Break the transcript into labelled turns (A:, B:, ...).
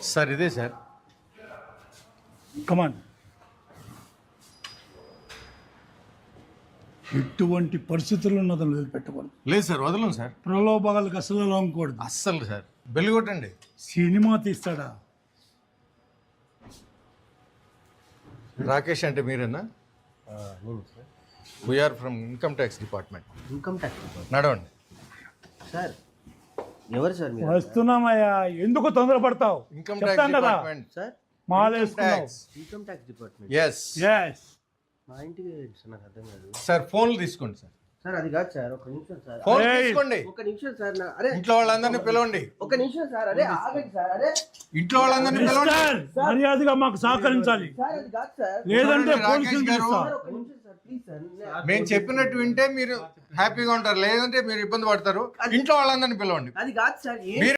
A: Sir ఇదే sir.
B: కమాన్. ఎటువంటి పరిస్థితుల్లో అతను వదిలిపెట్టకూడదు.
A: లేదు సార్, వదలను సార్.
B: ప్రలోభాలకు అసలు లొంగకూడదు.
A: అస్సలు సార్. బెల్లి కొట్టండి.
B: సినిమా తీస్తాడా?
A: రాకేష్ అంటే మీరేనా? We are from income tax department.
C: Income tax
A: నడవండి
C: సార్. ఎవరు సార్ మీరు?
B: వస్తున్నామయ్యా, ఎందుకు తొందరపడతావు?
A: ఇన్కమ్
B: చెప్తాను
A: ట్యాక్స్
B: కదా.
A: డిపార్ట్మెంట్.
C: సార్
B: మాలేసుకున్నావు.
C: Income tax department.
A: Yes
B: Yes.
C: మా ఇంటికి సార్ నాకు అర్థం కాదు
A: సార్. ఫోన్లు తీసుకోండి సార్.
C: సార్. అది కాదు సార్, ఒక నిమిషం సార్.
A: ఫోన్
B: ఏయ్.
A: తీసుకోండి.
C: ఒక నిమిషం సార్. అరే
A: ఇంట్లో వాళ్ళందరినీ పిలవండి.
C: ఒక నిమిషం సార్. అరే ఆగండి సార్. అరే
A: ఇంట్లో వాళ్ళందరినీ పిలవండి.
B: మిస్టర్, మర్యాదగా మాకు సహకరించాలి,
C: సార్ అది కాదు సార్.
B: లేదంటే
A: చూడండి,
B: పోలీసులు
A: రాకేష్ గారు.
B: పిలుస్తా.
C: సార్ ఒక నిమిషం సార్ ప్లీజ్ సార్.
A: మేము చెప్పినట్టు వింటే మీరు హ్యాపీగా ఉంటారు, లేదంటే మీరు ఇబ్బంది పడతారు. ఇంట్లో వాళ్ళందరినీ పిలవండి.
C: అది కాదు సార్.
A: మీరు